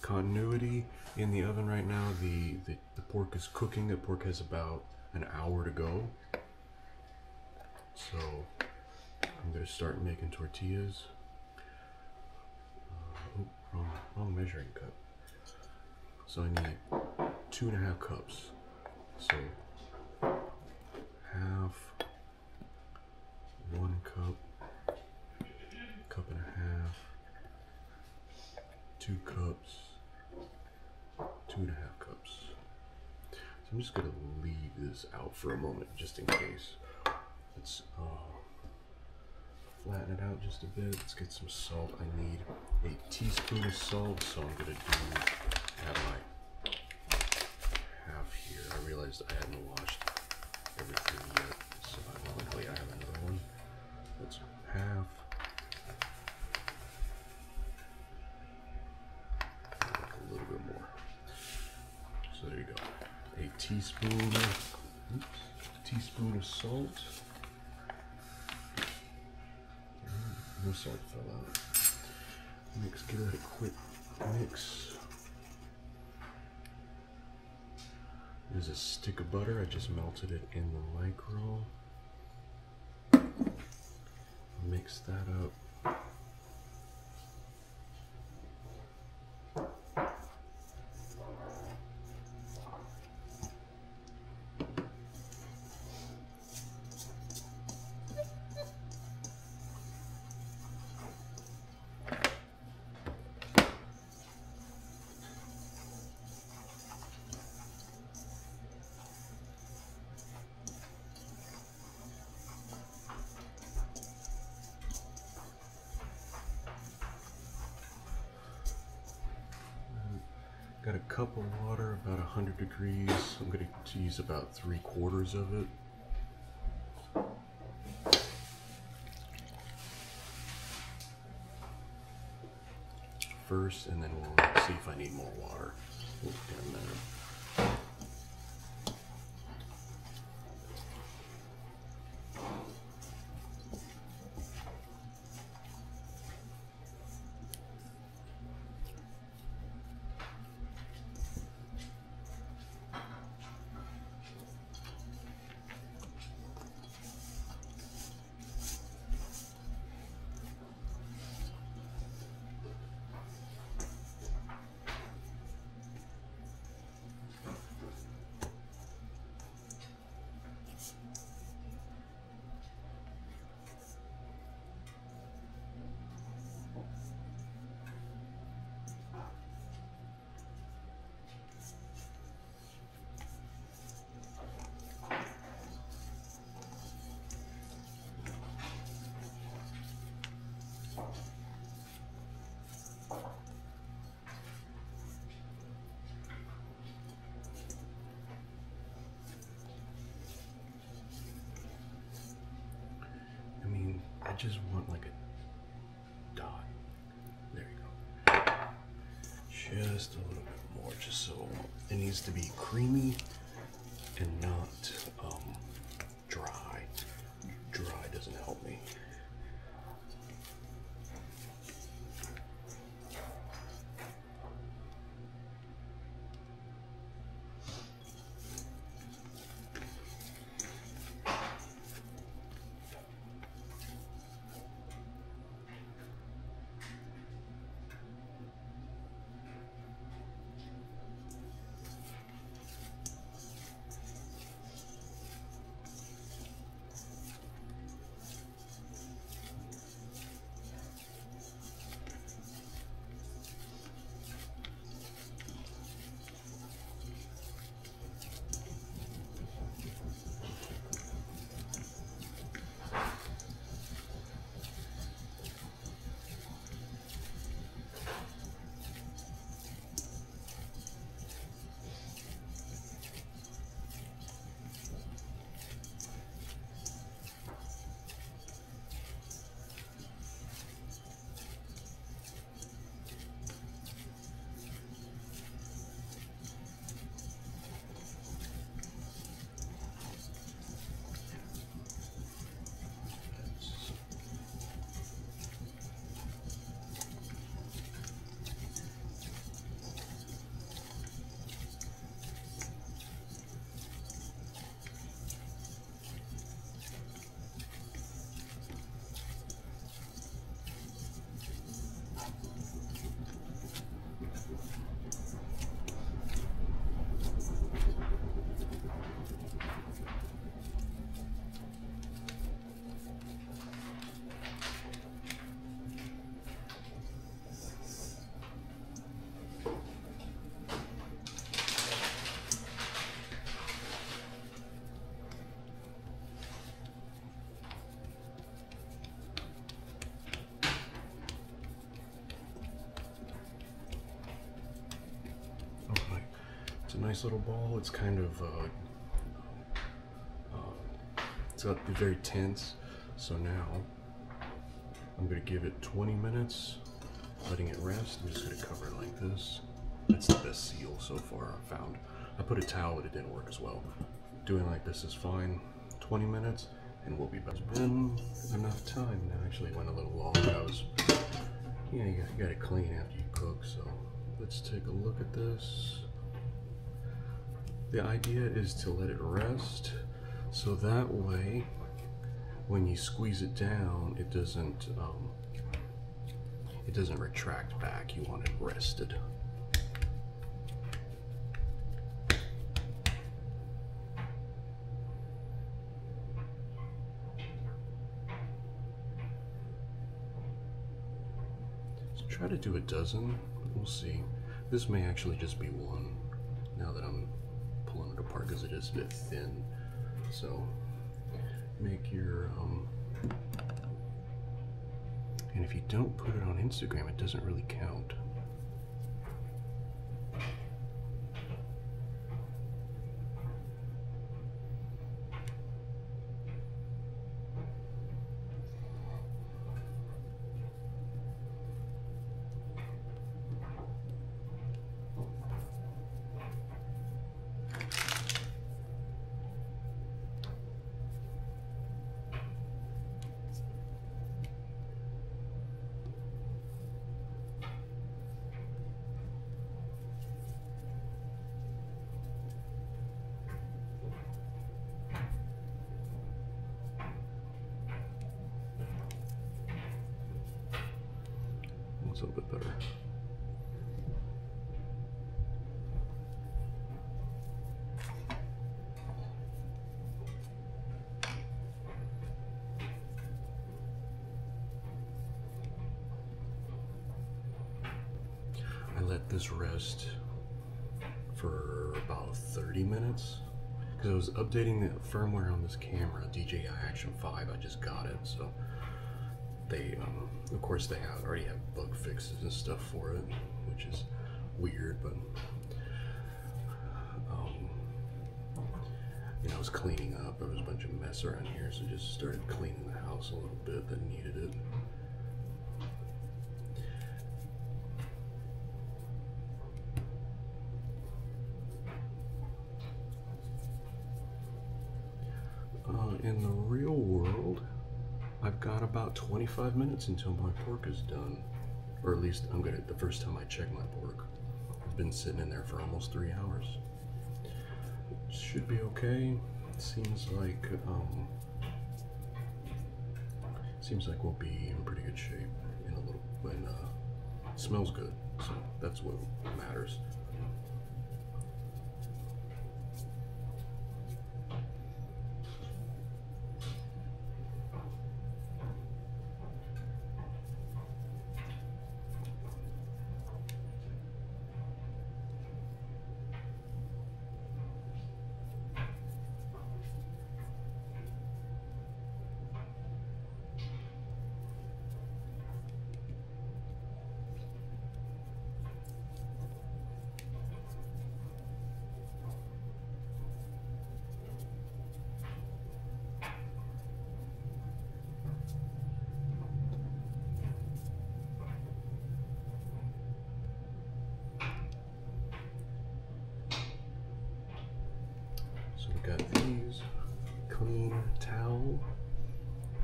continuity in the oven right now. The pork is cooking. The pork has about an hour to go. So I'm going to start making tortillas. Wrong measuring cup. So I need 2.5 cups. So half, 1 cup, 1.5 cups, 2 cups, 2.5 cups. So I'm just gonna leave this out for a moment just in case. Let's flatten it out just a bit. Let's get some salt. I need a teaspoon of salt, so I'm gonna add my half here. I realized I hadn't washed everything yet, so luckily I have another one. That's half. A little bit more. So there you go. A teaspoon of salt. No salt fell out. Give that a quick mix. There's a stick of butter. I just melted it in the micro. Mix that up. Got a cup of water, about 100 degrees. I'm going to use about 3/4 of it. First, and then we'll see if I need more water in a minute. I just want like a dot. There you go. Just a little bit more, just so it needs to be creamy and not dry. Dry doesn't help me. a nice little ball. It's kind of it's got to be very tense. So now I'm gonna give it 20 minutes, letting it rest. I'm just gonna cover it like this. That's the best seal so far I've found. I put a towel, but it didn't work as well. Doing like this is fine. 20 minutes, and we'll be back. It's been enough time. Now actually went a little long. Yeah, you gotta clean after you cook. So let's take a look at this. The idea is to let it rest, so that way, when you squeeze it down, it doesn't retract back. You want it rested. So try to do a dozen. We'll see. This may actually just be one. Now that I'm pulling it apart, because it is a bit thin. So make your and if you don't put it on Instagram, it doesn't really count. A little bit better. I let this rest for about 30 minutes because I was updating the firmware on this camera, DJI Action 5. I just got it, so they, of course, they already have bug fixes and stuff for it, which is weird, but you know, I was cleaning up. There was a bunch of mess around here, so just started cleaning the house a little bit that needed it. In the real world, I've got about 25 minutes until my pork is done. Or at least the first time I check my pork. It's been sitting in there for almost 3 hours. It should be okay. Seems like we'll be in pretty good shape in a little when it smells good. So that's what matters. Got these, clean towel,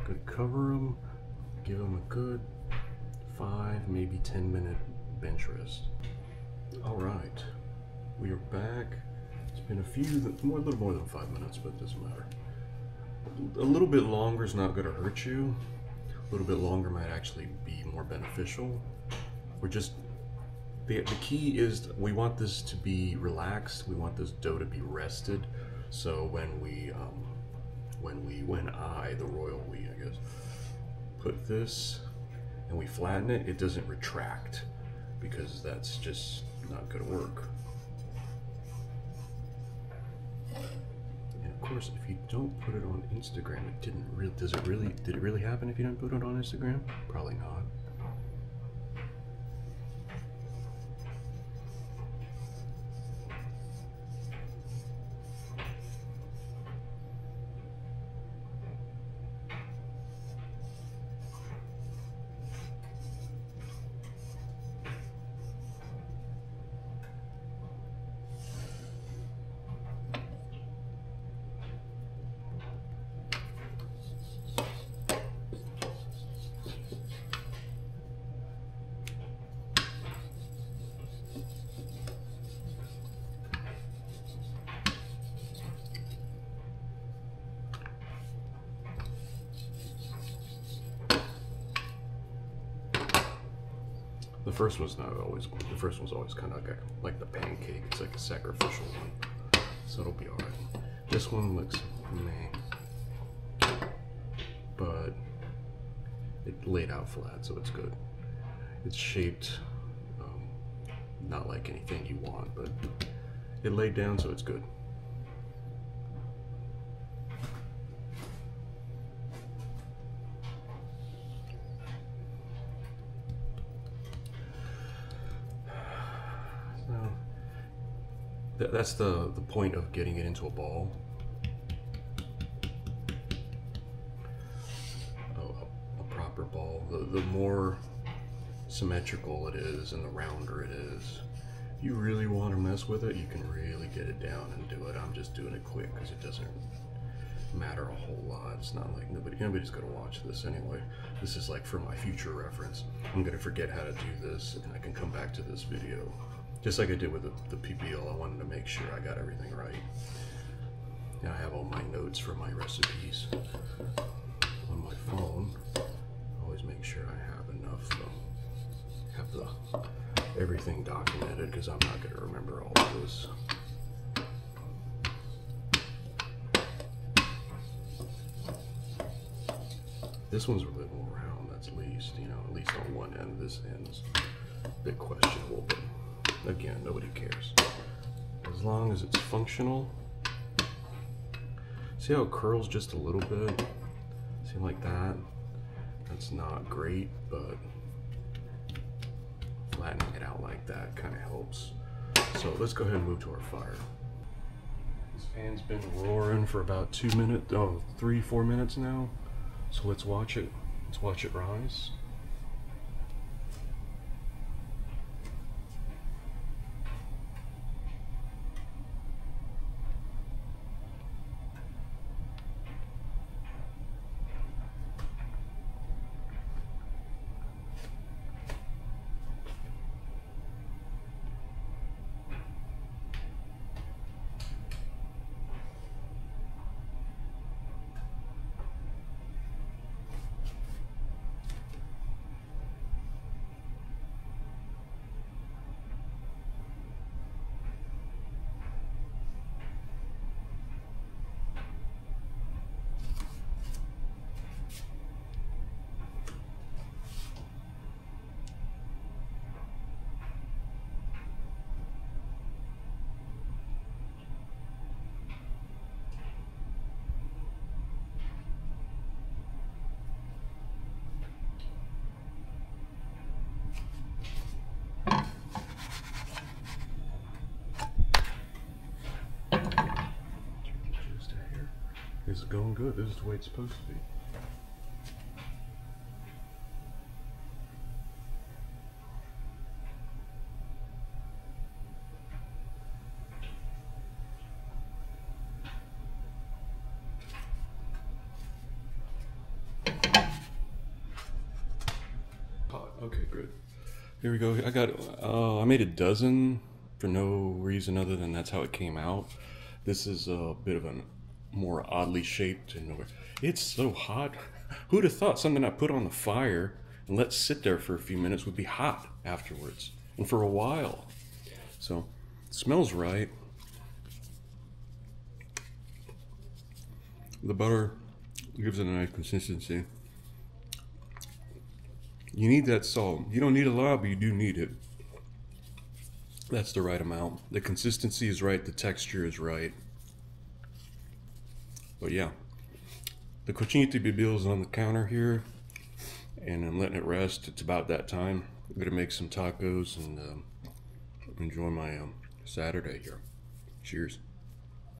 gonna cover them, give them a good 5, maybe 10 minute bench rest. All right, we are back. It's been a little more than 5 minutes, but it doesn't matter. A little bit longer is not gonna hurt you. A little bit longer might actually be more beneficial. The key is we want this to be relaxed. We want this dough to be rested. So when the royal we, I guess, put this and we flatten it, it doesn't retract because that's just not gonna work. And of course, if you don't put it on Instagram, did it really happen if you didn't put it on Instagram? Probably not. The first one's not always. The first one's always kind of like the pancake. It's like a sacrificial one, so it'll be all right. This one looks meh, but it laid out flat, so it's good. It's shaped not like anything you want, but it laid down, so it's good. That's the point of getting it into a ball. A proper ball. The more symmetrical it is and the rounder it is, if you really want to mess with it, you can really get it down and do it. I'm just doing it quick because it doesn't matter a whole lot. It's not like nobody's gonna watch this anyway. This is like for my future reference. I'm gonna forget how to do this and I can come back to this video. Just like I did with the Pibil, I wanted to make sure I got everything right. Now I have all my notes for my recipes on my phone. Always make sure I have enough, have everything documented, because I'm not going to remember all of this. This one's a bit more round, that's least, at least on one end. This end's a bit questionable, but again, nobody cares. As long as it's functional. See how it curls just a little bit? See, like that? That's not great, but flattening it out like that kind of helps. So let's go ahead and move to our fire. This pan's been roaring for about 3-4 minutes now. So let's watch it. Let's watch it rise. Is it going good? This is the way it's supposed to be. Hot. Okay, good. Here we go. I made a dozen for no reason other than that's how it came out. This is a bit of a more oddly shaped, and it's so hot. Who'd have thought something I put on the fire and let sit there for a few minutes would be hot afterwards, and for a while. So it smells right. The butter gives it a nice consistency. You need that salt. You don't need a lot, but you do need it. That's the right amount. The consistency is right, the texture is right. But yeah, the cochinita pibil is on the counter here, and I'm letting it rest. It's about that time. I'm gonna make some tacos and enjoy my Saturday here. Cheers.